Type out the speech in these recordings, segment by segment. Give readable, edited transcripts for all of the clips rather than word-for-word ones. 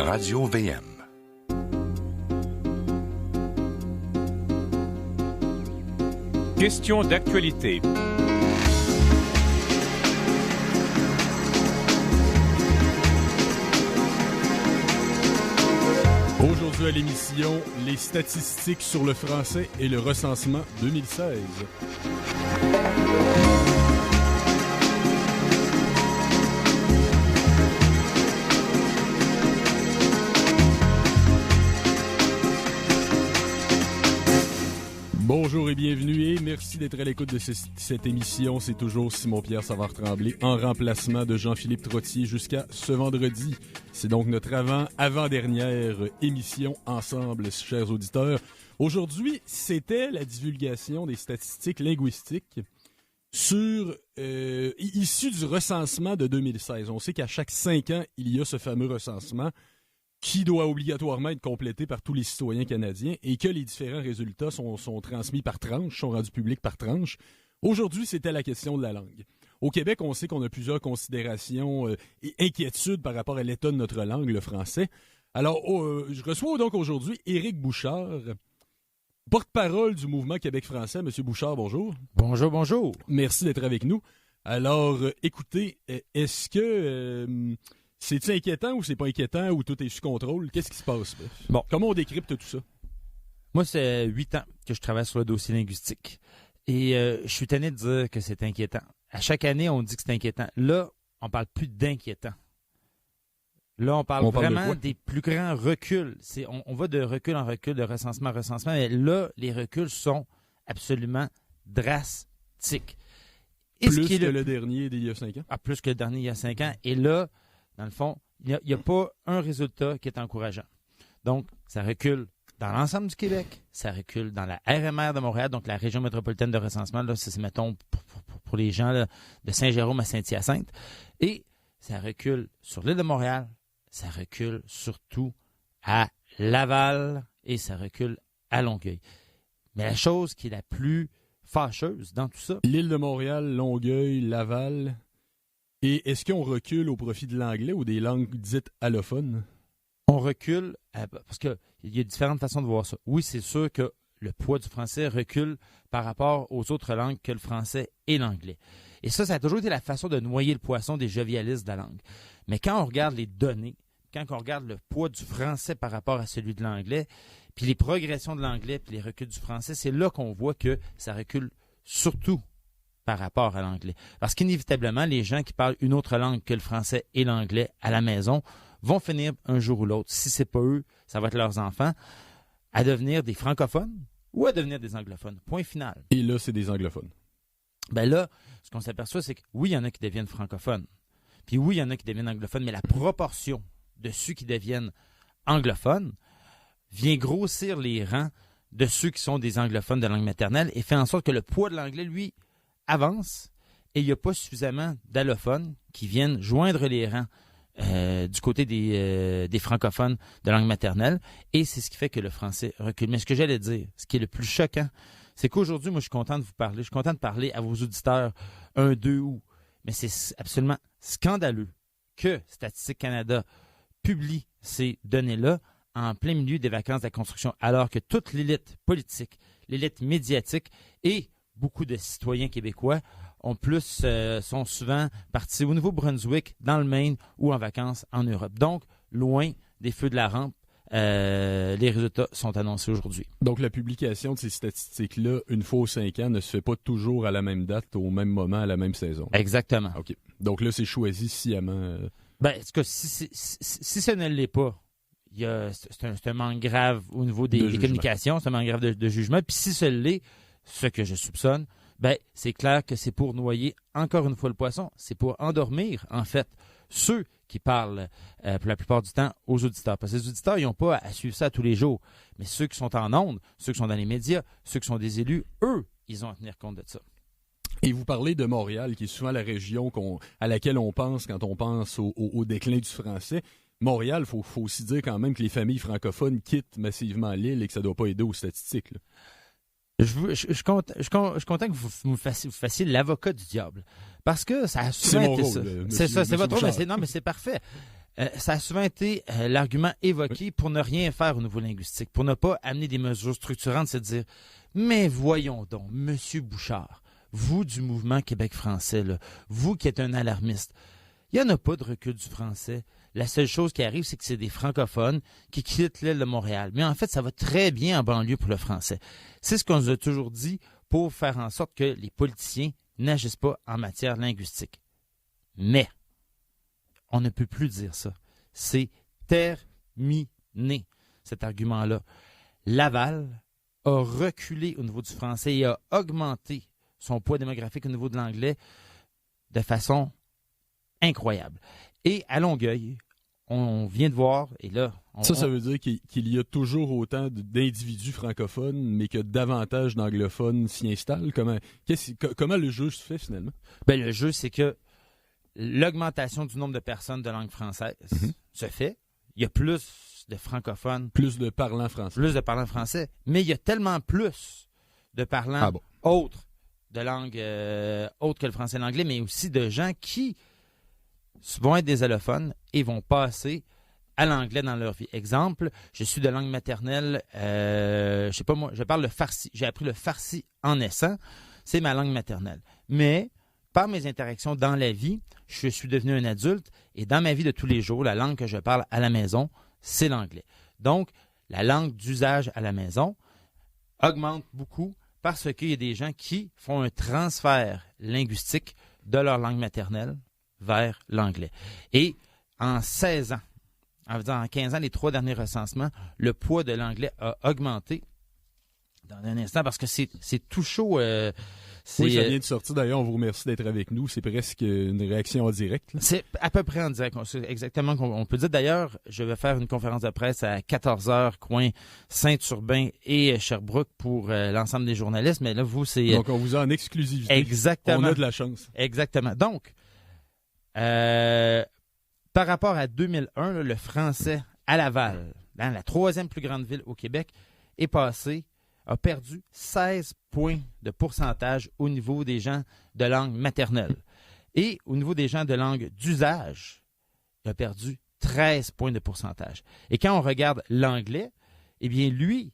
Radio VM. Question d'actualité. Aujourd'hui à l'émission, les statistiques sur le français et le recensement 2016. Bonjour et bienvenue et merci d'être à l'écoute de cette émission. C'est toujours Simon-Pierre Savard-Tremblay en remplacement de Jean-Philippe Trottier jusqu'à ce vendredi. C'est donc notre avant-dernière émission ensemble, chers auditeurs. Aujourd'hui, c'était la divulgation des statistiques linguistiques issues du recensement de 2016. On sait qu'à chaque 5 ans, il y a ce fameux recensement qui doit obligatoirement être complété par tous les citoyens canadiens et que les différents résultats sont transmis par tranche, sont rendus publics par tranche. Aujourd'hui, c'était la question de la langue. Au Québec, on sait qu'on a plusieurs considérations et inquiétudes par rapport à l'état de notre langue, le français. Alors, je reçois donc aujourd'hui Éric Bouchard, porte-parole du mouvement Québec français. Monsieur Bouchard, bonjour. Bonjour, bonjour. Merci d'être avec nous. Alors, écoutez, est-ce que... c'est-tu inquiétant ou c'est pas inquiétant ou tout est sous contrôle? Qu'est-ce qui se passe? Bon. Comment on décrypte tout ça? Moi, c'est 8 ans que je travaille sur le dossier linguistique. Et je suis tanné de dire que c'est inquiétant. À chaque année, on dit que c'est inquiétant. Là, on parle plus d'inquiétant. Là, on parle vraiment des plus grands reculs. On va de recul en recul, de recensement en recensement. Mais là, les reculs sont absolument drastiques. Plus que le dernier d'il y a 5 ans? Ah, plus que le dernier il y a 5 ans. Et là, dans le fond, il n'y a pas un résultat qui est encourageant. Donc, ça recule dans l'ensemble du Québec, ça recule dans la RMR de Montréal, donc la région métropolitaine de recensement, là, c'est mettons, pour les gens là, de Saint-Jérôme à Saint-Hyacinthe, et ça recule sur l'île de Montréal, ça recule surtout à Laval, et ça recule à Longueuil. Mais la chose qui est la plus fâcheuse dans tout ça... L'île de Montréal, Longueuil, Laval... Et est-ce qu'on recule au profit de l'anglais ou des langues dites allophones? On recule parce qu'il y a différentes façons de voir ça. Oui, c'est sûr que le poids du français recule par rapport aux autres langues que le français et l'anglais. Et ça a toujours été la façon de noyer le poisson des jovialistes de la langue. Mais quand on regarde les données, quand on regarde le poids du français par rapport à celui de l'anglais, puis les progressions de l'anglais puis les reculs du français, c'est là qu'on voit que ça recule surtout par rapport à l'anglais. Parce qu'inévitablement, les gens qui parlent une autre langue que le français et l'anglais à la maison vont finir un jour ou l'autre, si c'est pas eux, ça va être leurs enfants, à devenir des francophones ou à devenir des anglophones. Point final. Et là, c'est des anglophones. Ben là, ce qu'on s'aperçoit, c'est que oui, il y en a qui deviennent francophones. Puis oui, il y en a qui deviennent anglophones, mais la proportion de ceux qui deviennent anglophones vient grossir les rangs de ceux qui sont des anglophones de langue maternelle et fait en sorte que le poids de l'anglais, lui, avance et il n'y a pas suffisamment d'allophones qui viennent joindre les rangs du côté des francophones de langue maternelle et c'est ce qui fait que le français recule. Mais ce que j'allais dire, ce qui est le plus choquant, c'est qu'aujourd'hui, moi, je suis content de vous parler. Je suis content de parler à vos auditeurs 2 août. Mais c'est absolument scandaleux que Statistique Canada publie ces données-là en plein milieu des vacances de la construction, alors que toute l'élite politique, l'élite médiatique et beaucoup de citoyens québécois sont souvent partis au Nouveau-Brunswick, dans le Maine ou en vacances en Europe. Donc, loin des feux de la rampe, les résultats sont annoncés aujourd'hui. Donc, la publication de ces statistiques-là, une fois aux 5 ans, ne se fait pas toujours à la même date, au même moment, à la même saison. Exactement. OK. Donc là, c'est choisi sciemment. Ben, en tout cas, si ça ne l'est pas, c'est un manque grave au niveau des communications, c'est un manque grave de jugement. Puis si ce l'est, ce que je soupçonne, ben c'est clair que c'est pour noyer encore une fois le poisson. C'est pour endormir, en fait, ceux qui parlent pour la plupart du temps aux auditeurs. Parce que les auditeurs, ils n'ont pas à suivre ça tous les jours. Mais ceux qui sont en ondes, ceux qui sont dans les médias, ceux qui sont des élus, eux, ils ont à tenir compte de ça. Et vous parlez de Montréal, qui est souvent la région à laquelle on pense quand on pense au déclin du français. Montréal, il faut aussi dire quand même que les familles francophones quittent massivement l'île et que ça ne doit pas aider aux statistiques, là. Je suis content que vous fassiez l'avocat du diable. Parce que ça a souvent été ça. C'est ça, c'est votre rôle. Mais c'est parfait. ça a souvent été l'argument évoqué pour ne rien faire au niveau linguistique, pour ne pas amener des mesures structurantes, c'est de dire « Mais voyons donc, Monsieur Bouchard, vous du mouvement Québec français, là, vous qui êtes un alarmiste, il n'y en a pas de recul du français. La seule chose qui arrive, c'est que c'est des francophones qui quittent l'île de Montréal. Mais en fait, ça va très bien en banlieue pour le français. » C'est ce qu'on nous a toujours dit pour faire en sorte que les politiciens n'agissent pas en matière linguistique. Mais on ne peut plus dire ça. C'est terminé, cet argument-là. Laval a reculé au niveau du français et a augmenté son poids démographique au niveau de l'anglais de façon incroyable. Et à Longueuil, on vient de voir, et là... Ça veut dire qu'il y a toujours autant d'individus francophones, mais que davantage d'anglophones s'y installent? Comment le jeu se fait, finalement? Ben, le jeu, c'est que l'augmentation du nombre de personnes de langue française se fait. Il y a plus de francophones. Plus de parlants français. Plus de parlants français. Mais il y a tellement plus de parlants autres, de langues autres que le français et l'anglais, mais aussi de gens qui vont être des allophones et vont passer à l'anglais dans leur vie. Exemple, je suis de langue maternelle, je sais pas moi, je parle le farsi. J'ai appris le farsi en naissant. C'est ma langue maternelle. Mais par mes interactions dans la vie, je suis devenu un adulte et dans ma vie de tous les jours, la langue que je parle à la maison, c'est l'anglais. Donc, la langue d'usage à la maison augmente beaucoup parce qu'il y a des gens qui font un transfert linguistique de leur langue maternelle vers l'anglais. Et en 16 ans, en 15 ans, les 3 derniers recensements, le poids de l'anglais a augmenté dans un instant parce que c'est tout chaud. Oui, ça vient de sortir. D'ailleurs, on vous remercie d'être avec nous. C'est presque une réaction en direct. Là. C'est à peu près en direct. C'est exactement qu'on peut dire. D'ailleurs, je vais faire une conférence de presse à 14h, coin Saint-Urbain et Sherbrooke pour l'ensemble des journalistes. Mais là, vous, c'est... Donc, on vous a en exclusivité. Exactement. On a de la chance. Exactement. Donc, par rapport à 2001, là, le français à Laval, dans la 3e plus grande ville au Québec, a perdu 16 points de pourcentage au niveau des gens de langue maternelle. Et au niveau des gens de langue d'usage, il a perdu 13 points de pourcentage. Et quand on regarde l'anglais, eh bien lui,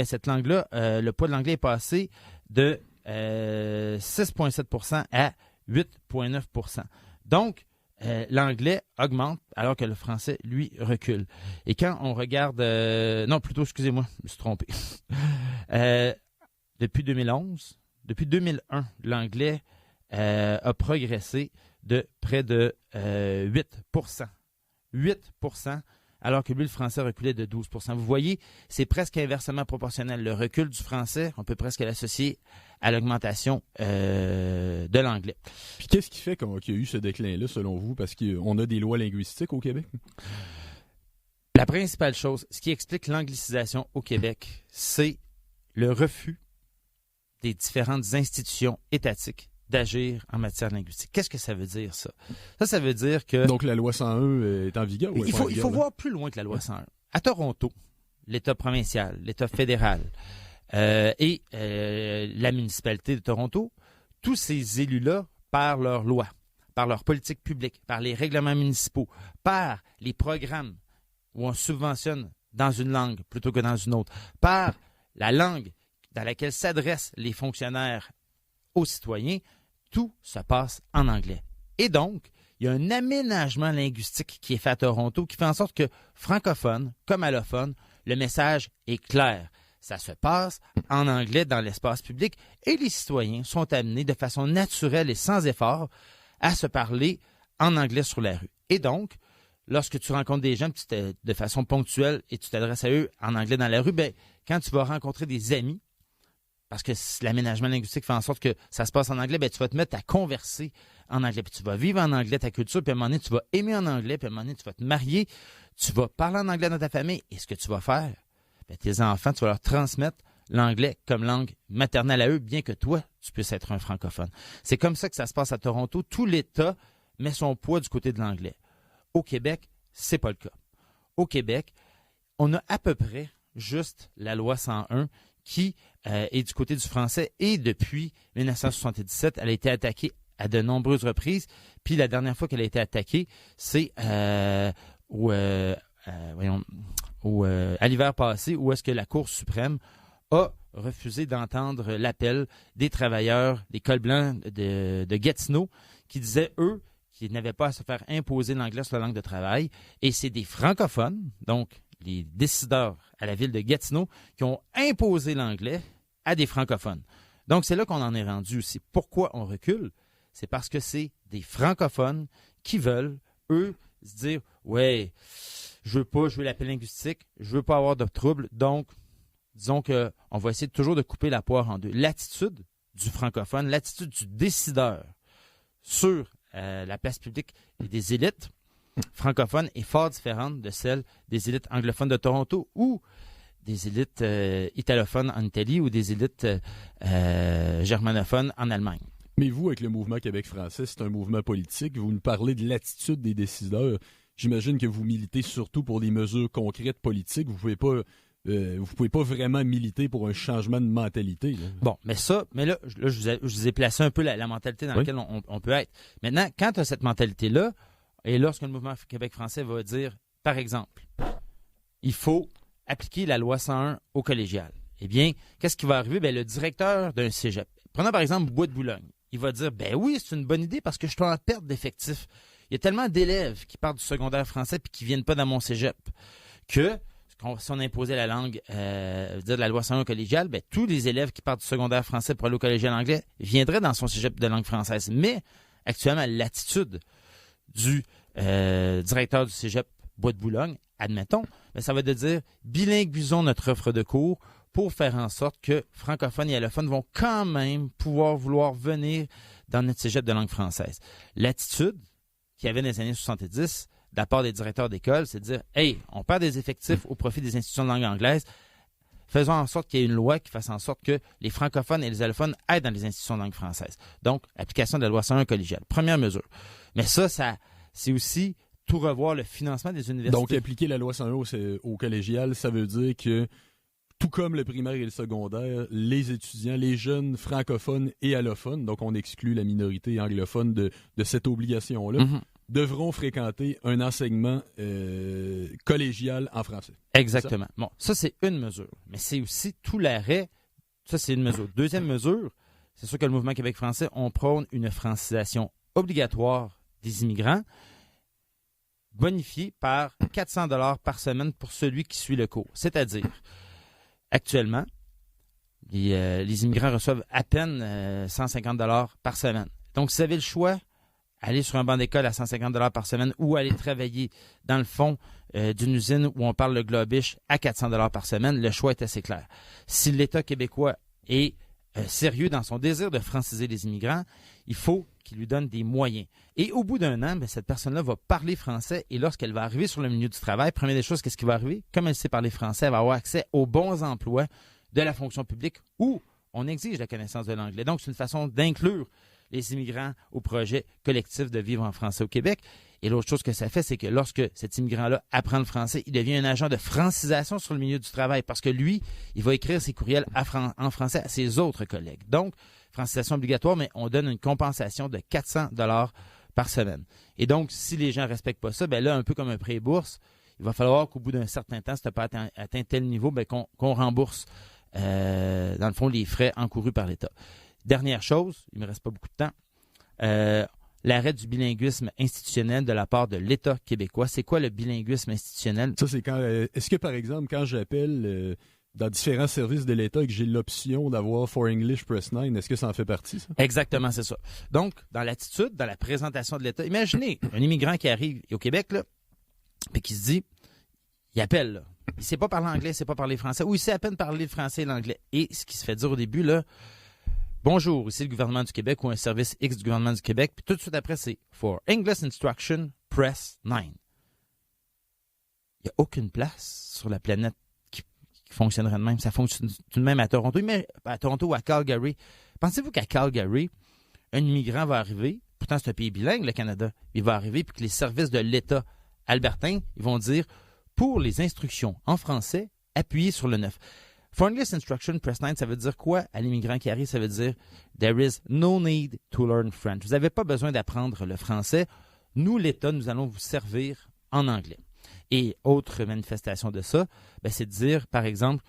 cette langue-là, le poids de l'anglais est passé de 6,7% à 8,9%. Donc, l'anglais augmente alors que le français, lui, recule. Et quand on regarde... non, plutôt, excusez-moi, je me suis trompé. Depuis 2011, depuis 2001, l'anglais a progressé de près de 8%. 8%, alors que lui, le français reculait de 12%. Vous voyez, c'est presque inversement proportionnel. Le recul du français, on peut presque l'associer à l'augmentation de l'anglais. Puis qu'est-ce qui fait qu'il y a eu ce déclin-là, selon vous? Parce qu'on a des lois linguistiques au Québec? La principale chose, ce qui explique l'anglicisation au Québec, c'est le refus des différentes institutions étatiques d'agir en matière linguistique. Qu'est-ce que ça veut dire, ça? Ça veut dire que... Donc, la loi 101 est en vigueur? Ou il faut voir plus loin que la loi 101. À Toronto, l'État provincial, l'État fédéral et la municipalité de Toronto, tous ces élus-là, par leurs lois, par leur politique publique, par les règlements municipaux, par les programmes où on subventionne dans une langue plutôt que dans une autre, par la langue dans laquelle s'adressent les fonctionnaires aux citoyens, tout se passe en anglais. Et donc, il y a un aménagement linguistique qui est fait à Toronto qui fait en sorte que, francophone comme allophone, le message est clair. Ça se passe en anglais dans l'espace public et les citoyens sont amenés de façon naturelle et sans effort à se parler en anglais sur la rue. Et donc, lorsque tu rencontres des gens de façon ponctuelle et tu t'adresses à eux en anglais dans la rue, quand tu vas rencontrer des amis, parce que l'aménagement linguistique fait en sorte que ça se passe en anglais, tu vas te mettre à converser en anglais, puis tu vas vivre en anglais ta culture, puis à un moment donné, tu vas aimer en anglais, puis à un moment donné, tu vas te marier, tu vas parler en anglais dans ta famille, et ce que tu vas faire, tes enfants, tu vas leur transmettre l'anglais comme langue maternelle à eux, bien que toi, tu puisses être un francophone. C'est comme ça que ça se passe à Toronto. Tout l'État met son poids du côté de l'anglais. Au Québec, c'est pas le cas. Au Québec, on a à peu près juste la loi 101 qui est du côté du français et depuis 1977, elle a été attaquée à de nombreuses reprises. Puis la dernière fois qu'elle a été attaquée, c'est à l'hiver passé, où est-ce que la Cour suprême a refusé d'entendre l'appel des travailleurs des cols blancs de Gatineau qui disaient, eux, qu'ils n'avaient pas à se faire imposer l'anglais sur la langue de travail. Et c'est des francophones, donc les décideurs à la ville de Gatineau, qui ont imposé l'anglais à des francophones. Donc, c'est là qu'on en est rendu aussi. Pourquoi on recule? C'est parce que c'est des francophones qui veulent, eux, se dire « Ouais, je veux la paix linguistique, je veux pas avoir de troubles, donc disons qu'on va essayer toujours de couper la poire en deux. » L'attitude du francophone, l'attitude du décideur sur la place publique et des élites francophones est fort différente de celle des élites anglophones de Toronto ou des élites italophones en Italie ou des élites germanophones en Allemagne. Mais vous, avec le mouvement Québec français, c'est un mouvement politique. Vous nous parlez de l'attitude des décideurs. J'imagine que vous militez surtout pour des mesures concrètes politiques. Vous pouvez pas vraiment militer pour un changement de mentalité. Là. Bon, mais là, je vous ai placé un peu la mentalité dans laquelle on peut être. Maintenant, quand tu as cette mentalité-là, et lorsque le mouvement Québec français va dire, par exemple, il faut appliquer la loi 101 au collégial, eh bien, qu'est-ce qui va arriver? Bien, le directeur d'un cégep, prenons par exemple Bois de Boulogne, il va dire, ben oui, c'est une bonne idée parce que je suis en perte d'effectifs. Il y a tellement d'élèves qui partent du secondaire français et qui ne viennent pas dans mon cégep que si on imposait la langue, de la loi 101 au collégial, ben, tous les élèves qui partent du secondaire français pour aller au collégial anglais viendraient dans son cégep de langue française. Mais actuellement, l'attitude du directeur du cégep Bois de Boulogne, admettons, ben, ça va de dire bilinguisons notre offre de cours pour faire en sorte que francophones et allophones vont quand même vouloir venir dans notre cégep de langue française. L'attitude qu'il y avait dans les années 70 de la part des directeurs d'école, c'est de dire « Hey, on perd des effectifs au profit des institutions de langue anglaise. Faisons en sorte qu'il y ait une loi qui fasse en sorte que les francophones et les allophones aillent dans les institutions de langue française. » Donc, application de la loi 101 collégiale. Première mesure. Mais ça c'est aussi tout revoir le financement des universités. Donc, appliquer la loi 101 au collégial, ça veut dire que tout comme le primaire et le secondaire, les étudiants, les jeunes francophones et allophones, donc on exclut la minorité anglophone de cette obligation-là, devront fréquenter un enseignement collégial en français. Exactement. Bon, ça, c'est une mesure. Mais c'est aussi tout l'arrêt. Ça, c'est une mesure. Deuxième mesure, c'est sûr que le mouvement Québec français, on prône une francisation obligatoire des immigrants, bonifiée par 400 $ par semaine pour celui qui suit le cours. C'est-à-dire, actuellement, les immigrants reçoivent à peine 150 $ par semaine. Donc, si vous avez le choix, aller sur un banc d'école à 150 $ par semaine ou aller travailler dans le fond d'une usine où on parle le globish à 400 $ par semaine, le choix est assez clair. Si l'État québécois est sérieux dans son désir de franciser les immigrants, il faut qu'il lui donne des moyens. Et au bout d'un an, cette personne-là va parler français et lorsqu'elle va arriver sur le milieu du travail, première des choses, qu'est-ce qui va arriver? Comme elle sait parler français, elle va avoir accès aux bons emplois de la fonction publique où on exige la connaissance de l'anglais. Donc, c'est une façon d'inclure les immigrants au projet collectif de vivre en français au Québec. Et l'autre chose que ça fait, c'est que lorsque cet immigrant-là apprend le français, il devient un agent de francisation sur le milieu du travail parce que lui, il va écrire ses courriels en français à ses autres collègues. Donc, francisation obligatoire, mais on donne une compensation de 400 $ par semaine. Et donc, si les gens ne respectent pas ça, là, un peu comme un prêt-bourse, il va falloir qu'au bout d'un certain temps, si tu n'as pas atteint tel niveau, qu'on rembourse, dans le fond, les frais encourus par l'État. Dernière chose, il ne me reste pas beaucoup de temps, l'arrêt du bilinguisme institutionnel de la part de l'État québécois. C'est quoi le bilinguisme institutionnel? Ça, c'est quand. Est-ce que, par exemple, quand j'appelle dans différents services de l'État et que j'ai l'option d'avoir For English Press 9, est-ce que ça en fait partie, ça? Exactement, c'est ça. Donc, dans l'attitude, dans la présentation de l'État, imaginez un immigrant qui arrive au Québec, là, puis qui se dit, il appelle, là. Il ne sait pas parler anglais, il ne sait pas parler français, ou il sait à peine parler le français et l'anglais. Et ce qui se fait dire au début, là, bonjour, ici le gouvernement du Québec ou un service X du gouvernement du Québec. Puis tout de suite après, c'est For English Instruction, Press 9. Il n'y a aucune place sur la planète qui fonctionnerait de même. Ça fonctionne tout de même à Toronto. Mais à Toronto ou à Calgary. Pensez-vous qu'à Calgary, un immigrant va arriver, pourtant c'est un pays bilingue, le Canada, il va arriver, puis que les services de l'État albertain, ils vont dire, pour les instructions en français, appuyez sur le 9. Foreign Instruction Press 9, ça veut dire quoi à l'immigrant qui arrive? Ça veut dire « There is no need to learn French ». Vous n'avez pas besoin d'apprendre le français. Nous, l'État, nous allons vous servir en anglais. Et autre manifestation de ça, c'est de dire, par exemple,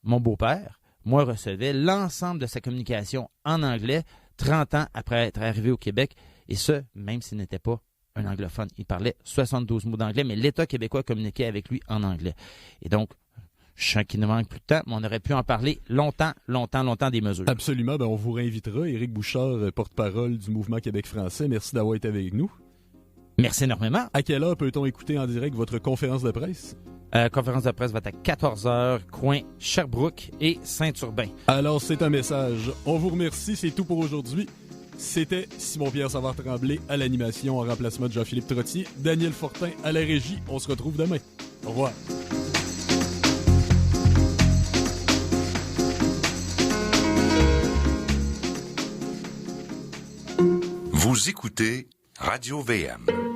mon beau-père, moi, recevait l'ensemble de sa communication en anglais 30 ans après être arrivé au Québec, et ce, même s'il n'était pas un anglophone. Il parlait 72 mots d'anglais, mais l'État québécois communiquait avec lui en anglais. Et donc, je sens qu'il ne manque plus de temps, mais on aurait pu en parler longtemps des mesures. Absolument, on vous réinvitera. Éric Bouchard, porte-parole du Mouvement Québec français, merci d'avoir été avec nous. Merci énormément. À quelle heure peut-on écouter en direct votre conférence de presse? Conférence de presse va être à 14h, coin Sherbrooke et Saint-Urbain. Alors, c'est un message. On vous remercie, c'est tout pour aujourd'hui. C'était Simon-Pierre Savard-Tremblay à l'animation en remplacement de Jean-Philippe Trottier, Daniel Fortin à la régie. On se retrouve demain. Au revoir. Vous écoutez Radio VM.